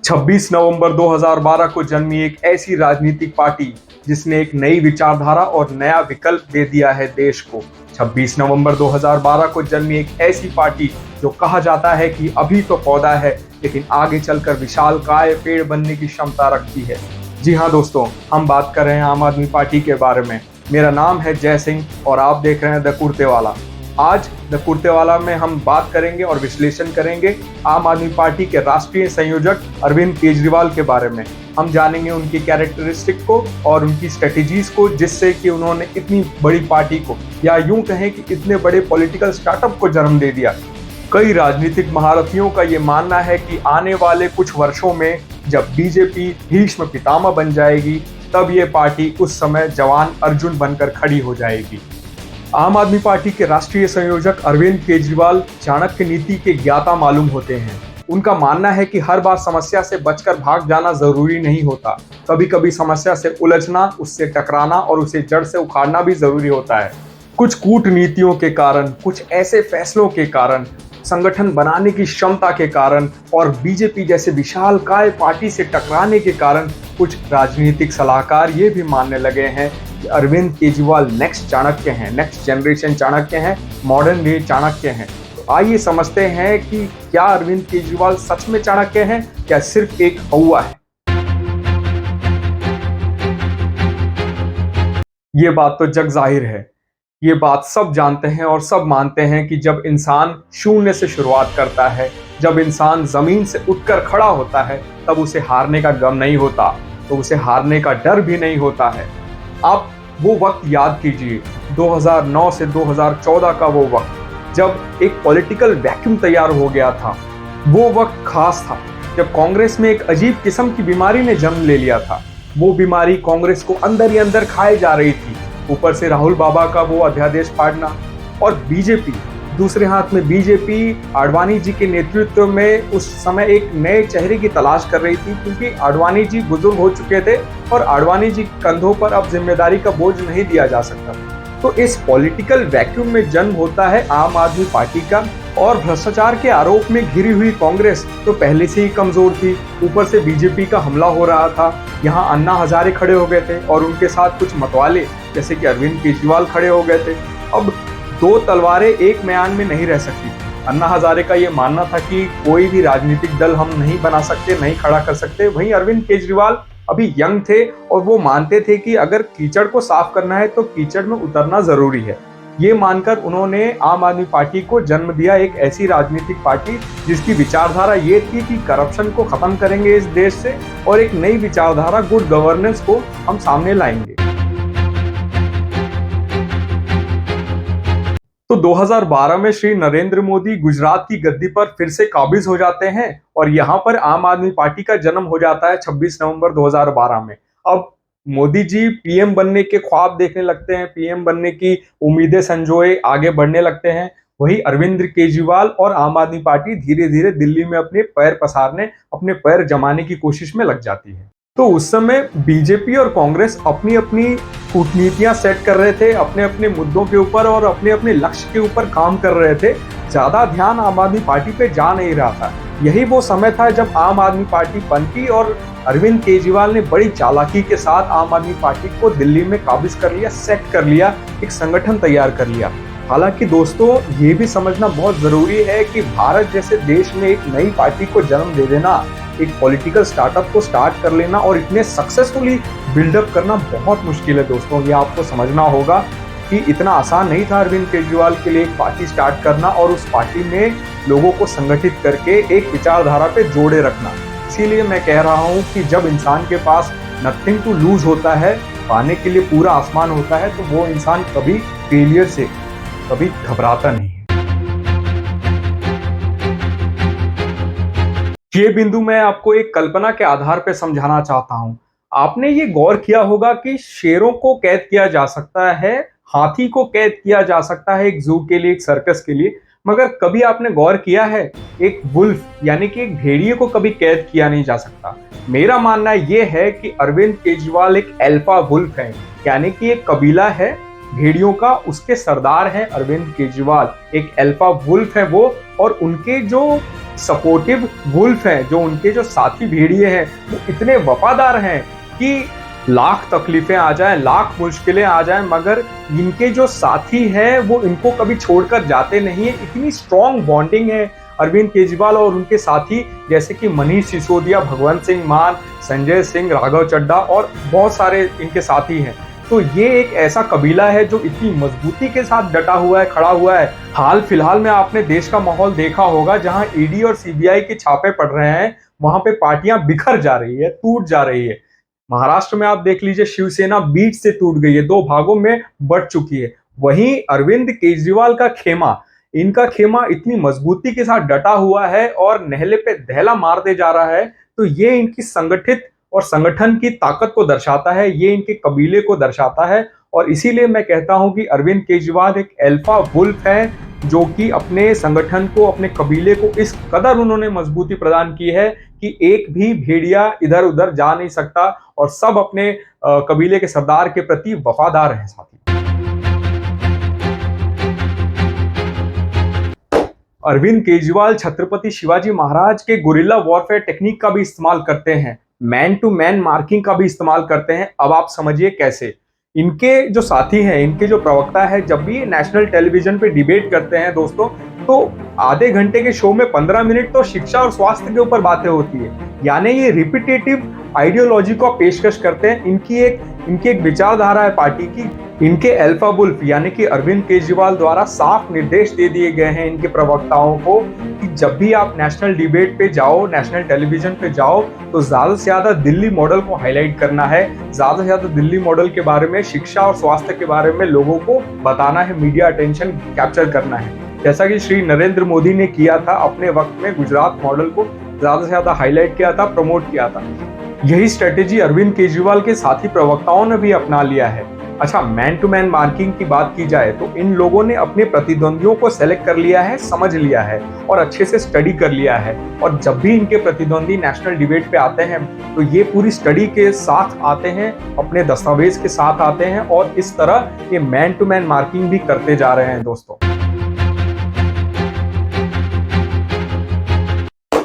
26 नवंबर 2012 को जन्मी एक ऐसी राजनीतिक पार्टी जिसने एक नई विचारधारा और नया विकल्प दे दिया है देश को। 26 नवंबर 2012 को जन्मी एक ऐसी पार्टी जो कहा जाता है कि अभी तो पौधा है लेकिन आगे चलकर विशालकाय पेड़ बनने की क्षमता रखती है। जी हाँ दोस्तों, हम बात कर रहे हैं आम आदमी पार्टी के बारे में। मेरा नाम है जय सिंह और आप देख रहे हैं द कुर्तेवाला। आज द कुर्तेवाला में हम बात करेंगे और विश्लेषण करेंगे आम आदमी पार्टी के राष्ट्रीय संयोजक अरविंद केजरीवाल के बारे में। हम जानेंगे उनकी कैरेक्टरिस्टिक को और उनकी स्ट्रेटेजीज को, जिससे कि उन्होंने इतनी बड़ी पार्टी को, या यूं कहें कि इतने बड़े पॉलिटिकल स्टार्टअप को जन्म दे दिया। कई राजनीतिक महारथियों का ये मानना है कि आने वाले कुछ वर्षों में जब बीजेपी भीष्म पितामह बन जाएगी, तब ये पार्टी उस समय जवान अर्जुन बनकर खड़ी हो जाएगी। आम आदमी पार्टी के राष्ट्रीय संयोजक अरविंद केजरीवाल चाणक्य नीति के ज्ञाता मालूम होते हैं। उनका मानना है कि हर बार समस्या से बचकर भाग जाना जरूरी नहीं होता। कभी कभी समस्या से उलझना, उससे टकराना और उसे जड़ से उखाड़ना भी जरूरी होता है। कुछ कूटनीतियों के कारण, कुछ ऐसे फैसलों के कारण, संगठन बनाने की क्षमता के कारण और बीजेपी जैसे विशालकाय पार्टी से टकराने के कारण कुछ राजनीतिक सलाहकार ये भी मानने लगे हैं कि अरविंद केजरीवाल नेक्स्ट चाणक्य हैं, नेक्स्ट जनरेशन चाणक्य हैं, मॉडर्न डे चाणक्य हैं। तो आइए समझते हैं कि क्या अरविंद केजरीवाल सच में चाणक्य हैं, क्या सिर्फ एक हौवा है। ये बात तो जग जाहिर है, ये बात सब जानते हैं और सब मानते हैं कि जब इंसान शून्य से शुरुआत करता है, जब इंसान जमीन से उठकर खड़ा होता है, तब उसे हारने का गम नहीं होता, तो उसे हारने का डर भी नहीं होता है। आप वो वक्त याद कीजिए, 2009 से 2014 का वो वक्त जब एक पॉलिटिकल वैक्यूम तैयार हो गया था। वो वक्त खास था जब कांग्रेस में एक अजीब किस्म की बीमारी ने जन्म ले लिया था। वो बीमारी कांग्रेस को अंदर ही अंदर खाए जा रही थी। ऊपर से राहुल बाबा का वो अध्यादेश फाड़ना, और बीजेपी दूसरे हाथ में बीजेपी आडवाणी जी के नेतृत्व में उस समय एक नए चेहरे की तलाश कर रही थी, क्योंकि आडवाणी जी बुजुर्ग हो चुके थे और आडवाणी जी कंधों पर अब जिम्मेदारी का बोझ नहीं दिया जा सकता। तो इस पॉलिटिकल वैक्यूम में जन्म होता है आम आदमी पार्टी का। और भ्रष्टाचार के आरोप में घिरी हुई कांग्रेस तो पहले से ही कमजोर थी, ऊपर से बीजेपी का हमला हो रहा था। यहाँ अन्ना हजारे खड़े हो गए थे और उनके साथ कुछ मतवाले जैसे कि अरविंद केजरीवाल खड़े हो गए थे। अब दो तलवारें एक म्यान में नहीं रह सकती। अन्ना हजारे का ये मानना था कि कोई भी राजनीतिक दल हम नहीं बना सकते, नहीं खड़ा कर सकते। वहीं अरविंद केजरीवाल अभी यंग थे और वो मानते थे कि अगर कीचड़ को साफ करना है तो कीचड़ में उतरना जरूरी है। ये मानकर उन्होंने आम आदमी पार्टी को जन्म दिया, एक ऐसी राजनीतिक पार्टी जिसकी विचारधारा ये थी कि करप्शन को खत्म करेंगे इस देश से और एक नई विचारधारा गुड गवर्नेंस को हम सामने लाएंगे। तो 2012 में श्री नरेंद्र मोदी गुजरात की गद्दी पर फिर से काबिज हो जाते हैं और यहाँ पर आम आदमी पार्टी का जन्म हो जाता है 26 नवंबर 2012 में। अब मोदी जी पीएम बनने के ख्वाब देखने लगते हैं, पीएम बनने की उम्मीदें संजोए आगे बढ़ने लगते हैं। वही अरविंद केजरीवाल और आम आदमी पार्टी धीरे धीरे दिल्ली में अपने पैर पसारने, अपने पैर जमाने की कोशिश में लग जाती है। तो उस समय बीजेपी और कांग्रेस अपनी अपनी कूटनीतियां सेट कर रहे थे, अपने अपने मुद्दों के ऊपर और अपने अपने लक्ष्य के ऊपर काम कर रहे थे। ज्यादा ध्यान आम आदमी पार्टी पे जा नहीं रहा था। यही वो समय था जब आम आदमी पार्टी पनपी और अरविंद केजरीवाल ने बड़ी चालाकी के साथ आम आदमी पार्टी को दिल्ली में काबिज कर लिया, सेट कर लिया, एक संगठन तैयार कर लिया। हालांकि दोस्तों, ये भी समझना बहुत जरूरी है कि भारत जैसे देश में एक नई पार्टी को जन्म दे देना, एक पॉलिटिकल स्टार्टअप को स्टार्ट कर लेना और इतने सक्सेसफुली बिल्डअप करना बहुत मुश्किल है दोस्तों। ये आपको समझना होगा कि इतना आसान नहीं था अरविंद केजरीवाल के लिए एक पार्टी स्टार्ट करना और उस पार्टी में लोगों को संगठित करके एक विचारधारा पे जोड़े रखना। इसीलिए मैं कह रहा हूँ कि जब इंसान के पास नथिंग टू लूज होता है, पाने के लिए पूरा आसमान होता है, तो वो इंसान कभी फेलियर से कभी घबराता नहीं है। ये बिंदु मैं आपको एक कल्पना के आधार पर समझाना चाहता हूं। आपने ये गौर किया होगा कि शेरों को कैद किया जा सकता है, हाथी को कैद किया जा सकता है एक जू के लिए, एक सर्कस के लिए, मगर कभी आपने गौर किया है एक वुल्फ यानी कि एक भेड़िए को कभी कैद किया नहीं जा सकता। मेरा मानना ये है कि अरविंद केजरीवाल एक अल्फा वुल्फ है, यानी कि एक कबीला है भेड़ियों का, उसके सरदार हैं अरविंद केजरीवाल, एक अल्फा वुल्फ है वो। और उनके जो सपोर्टिव वुल्फ हैं, जो उनके जो साथी भेड़िए हैं वो इतने वफादार हैं कि लाख तकलीफें आ जाएं, लाख मुश्किलें आ जाएं, मगर इनके जो साथी हैं वो इनको कभी छोड़कर जाते नहीं है। इतनी स्ट्रॉन्ग बॉन्डिंग है अरविंद केजरीवाल और उनके साथी, जैसे कि मनीष सिसोदिया, भगवंत सिंह मान, संजय सिंह, राघव चड्ढा और बहुत सारे इनके साथी हैं। तो ये एक ऐसा कबीला है जो इतनी मजबूती के साथ डटा हुआ है, खड़ा हुआ है। हाल फिलहाल में आपने देश का माहौल देखा होगा, जहां ईडी और सीबीआई के छापे पड़ रहे हैं, वहां पे पार्टियां बिखर जा रही है, टूट जा रही है। महाराष्ट्र में आप देख लीजिए, शिवसेना बीच से टूट गई है, दो भागों में बढ़ चुकी है। वहीं अरविंद केजरीवाल का खेमा, इनका खेमा इतनी मजबूती के साथ डटा हुआ है और नहले पे दहला मारते जा रहा है। तो ये इनकी संगठित और संगठन की ताकत को दर्शाता है, ये इनके कबीले को दर्शाता है। और इसीलिए मैं कहता हूं कि अरविंद केजरीवाल एक अल्फा वुल्फ है, जो कि अपने संगठन को, अपने कबीले को इस कदर उन्होंने मजबूती प्रदान की है कि एक भी भेड़िया इधर उधर जा नहीं सकता और सब अपने कबीले के सरदार के प्रति वफादार हैं। साथी अरविंद केजरीवाल छत्रपति शिवाजी महाराज के गुरिल्ला वॉरफेयर टेक्निक का भी इस्तेमाल करते हैं, मैन टू मैन मार्किंग का भी इस्तेमाल करते हैं। अब आप समझिए कैसे। इनके जो साथी हैं, इनके जो प्रवक्ता है, जब भी नेशनल टेलीविजन पे डिबेट करते हैं दोस्तों, तो आधे घंटे के शो में 15 मिनट तो शिक्षा और स्वास्थ्य के ऊपर बातें होती है। यानी ये रिपीटेटिव आइडियोलॉजी को पेशकश करते हैं। इनकी एक विचारधारा है पार्टी की। इनके अल्फा वुल्फ यानी कि अरविंद केजरीवाल द्वारा साफ निर्देश दे दिए गए हैं इनके प्रवक्ताओं को कि जब भी आप नेशनल डिबेट पे जाओ, नेशनल टेलीविजन पे जाओ, तो ज्यादा से ज्यादा दिल्ली मॉडल को हाईलाइट करना है, ज्यादा से ज्यादा दिल्ली मॉडल के बारे में, शिक्षा और स्वास्थ्य के बारे में लोगों को बताना है, मीडिया अटेंशन कैप्चर करना है। जैसा कि श्री नरेंद्र मोदी ने किया था अपने वक्त में, गुजरात मॉडल को ज्यादा से ज्यादा हाईलाइट किया था, प्रमोट किया था। यही स्ट्रेटेजी अरविंद केजरीवाल के साथी प्रवक्ताओं ने भी अपना लिया है। अच्छा, मैन टू मैन मार्किंग की बात की जाए तो इन लोगों ने अपने प्रतिद्वंदियों को सेलेक्ट कर लिया है, समझ लिया है और अच्छे से स्टडी कर लिया है। और जब भी इनके प्रतिद्वंदी नेशनल डिबेट पे आते हैं तो ये पूरी स्टडी के साथ आते हैं, अपने दस्तावेज के साथ आते हैं और इस तरह ये मैन टू मैन मार्किंग भी करते जा रहे हैं दोस्तों।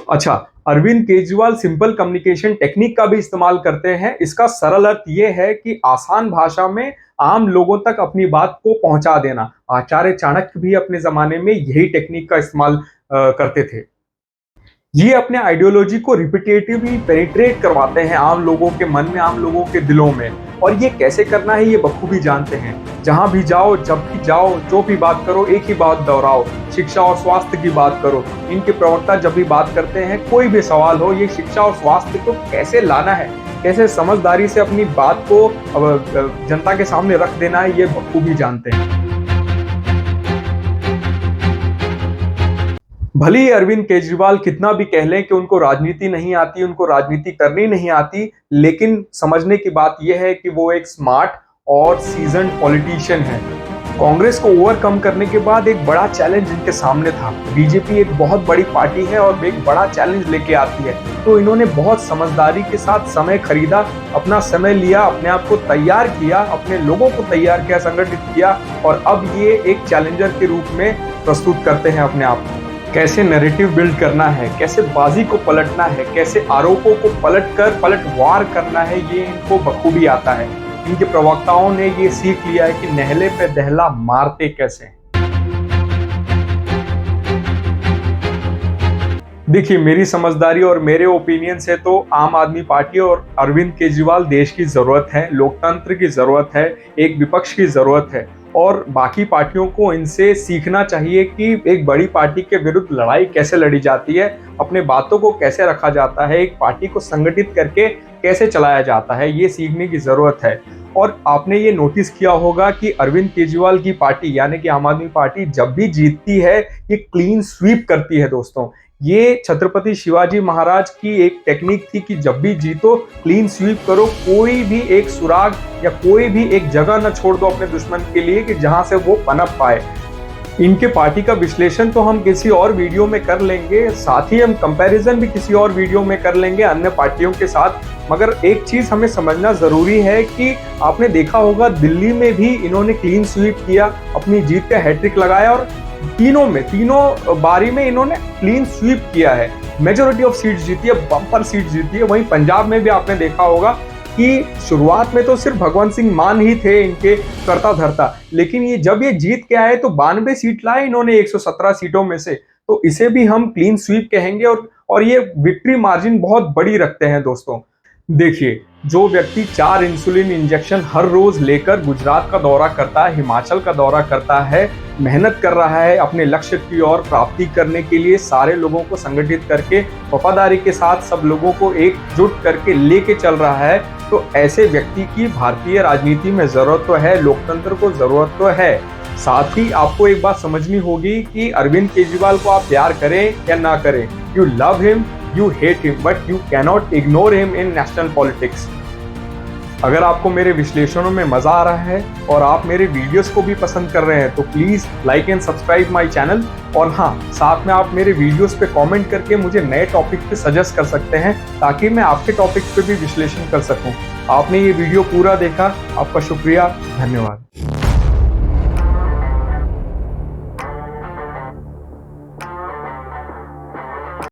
अच्छा, Arvind Kejriwal simple communication technique का भी इस्तेमाल करते हैं। इसका सरल अर्थ यह है कि आसान भाषा में आम लोगों तक अपनी बात को पहुंचा देना। आचार्य चाणक्य भी अपने जमाने में यही टेक्निक का इस्तेमाल करते थे। ये अपने आइडियोलॉजी को रिपीटेटिवली पेनिट्रेट करवाते हैं आम लोगों के मन में, आम लोगों के दिलों में। और ये कैसे करना है ये बखूबी जानते हैं। जहां भी जाओ, जब भी जाओ, जो भी बात करो, एक ही बात दोहराओ, शिक्षा और स्वास्थ्य की बात करो। इनके प्रवक्ता जब भी बात करते हैं, कोई भी सवाल हो, ये शिक्षा और स्वास्थ्य को कैसे लाना है, कैसे समझदारी से अपनी बात को जनता के सामने रख देना है, ये बखूबी जानते हैं। भले ही अरविंद केजरीवाल कितना भी कह लें कि उनको राजनीति नहीं आती, उनको राजनीति करनी नहीं आती, लेकिन समझने की बात यह है कि वो एक स्मार्ट और सीजन्ड पॉलिटिशियन है। कांग्रेस को ओवरकम करने के बाद एक बड़ा चैलेंज इनके सामने था। बीजेपी एक बहुत बड़ी पार्टी है और एक बड़ा चैलेंज लेके आती है, तो इन्होंने बहुत समझदारी के साथ समय खरीदा, अपना समय लिया, अपने आप को तैयार किया, अपने लोगों को तैयार किया, संगठित किया और अब ये एक चैलेंजर के रूप में प्रस्तुत करते हैं अपने आप को। कैसे नैरेटिव बिल्ड करना है, कैसे बाजी को पलटना है, कैसे आरोपों को पलटवार करना है, ये इनको बखूबी आता है। इनके प्रवक्ताओं ने ये सीख लिया है कि नहले पे दहला मारते कैसे। देखिए, मेरी समझदारी और मेरे ओपिनियन से तो आम आदमी पार्टी और अरविंद केजरीवाल देश की जरूरत है, लोकतंत्र की जरूरत है, एक विपक्ष की जरूरत है और बाकी पार्टियों को इनसे सीखना चाहिए कि एक बड़ी पार्टी के विरुद्ध लड़ाई कैसे लड़ी जाती है, अपने बातों को कैसे रखा जाता है, एक पार्टी को संगठित करके कैसे चलाया जाता है, ये सीखने की जरूरत है। और आपने ये नोटिस किया होगा कि अरविंद केजरीवाल की पार्टी यानी कि आम आदमी पार्टी जब भी जीतती है ये क्लीन स्वीप करती है दोस्तों। ये छत्रपति शिवाजी महाराज की एक टेक्निक थी कि जब भी जीतो क्लीन स्वीप करो, कोई भी एक सुराग या कोई भी एक जगह न छोड़ दो अपने दुश्मन के लिए कि जहां से वो पनप पाए। इनके पार्टी का विश्लेषण तो हम किसी और वीडियो में कर लेंगे, साथ ही हम कंपैरिजन भी किसी और वीडियो में कर लेंगे अन्य पार्टियों के साथ। मगर एक चीज हमें समझना जरूरी है कि आपने देखा होगा दिल्ली में भी इन्होंने क्लीन स्वीप किया, अपनी जीत का हैट्रिक लगाया और तीनों बारी में इन्होंने क्लीन स्वीप किया है, मेजोरिटी ऑफ सीट्स जीती है, बम्पर सीट जीती है। वहीं पंजाब में भी आपने देखा होगा कि शुरुआत में तो सिर्फ भगवंत सिंह मान ही थे इनके करता धरता, लेकिन ये जब ये जीत के आए तो 92 सीट लाए इन्होंने 117 सीटों में से, तो इसे भी हम क्लीन स्वीप कहेंगे। और ये विक्ट्री मार्जिन बहुत बड़ी रखते हैं दोस्तों। देखिए, जो व्यक्ति 4 इंसुलिन इंजेक्शन हर रोज लेकर गुजरात का दौरा करता है, हिमाचल का दौरा करता है, मेहनत कर रहा है अपने लक्ष्य की ओर प्राप्ति करने के लिए, सारे लोगों को संगठित करके वफादारी के साथ सब लोगों को एकजुट करके लेके चल रहा है, तो ऐसे व्यक्ति की भारतीय राजनीति में जरूरत तो है, लोकतंत्र को जरूरत तो है। साथ ही आपको एक बात समझनी होगी कि अरविंद केजरीवाल को आप प्यार करें या ना करें, you love him, you hate him, but you cannot ignore him in national politics। अगर आपको मेरे विश्लेषणों में मजा आ रहा है और आप मेरे वीडियोस को भी पसंद कर रहे हैं तो please like and subscribe my channel. और हाँ, साथ में आप मेरे वीडियोस पे कमेंट करके मुझे नए टॉपिक पे सजेस्ट कर सकते हैं ताकि मैं आपके टॉपिक पे भी विश्लेषण कर सकूं। आपने ये वीडियो पूरा देखा, आपका शुक्रिया, धन्यवाद।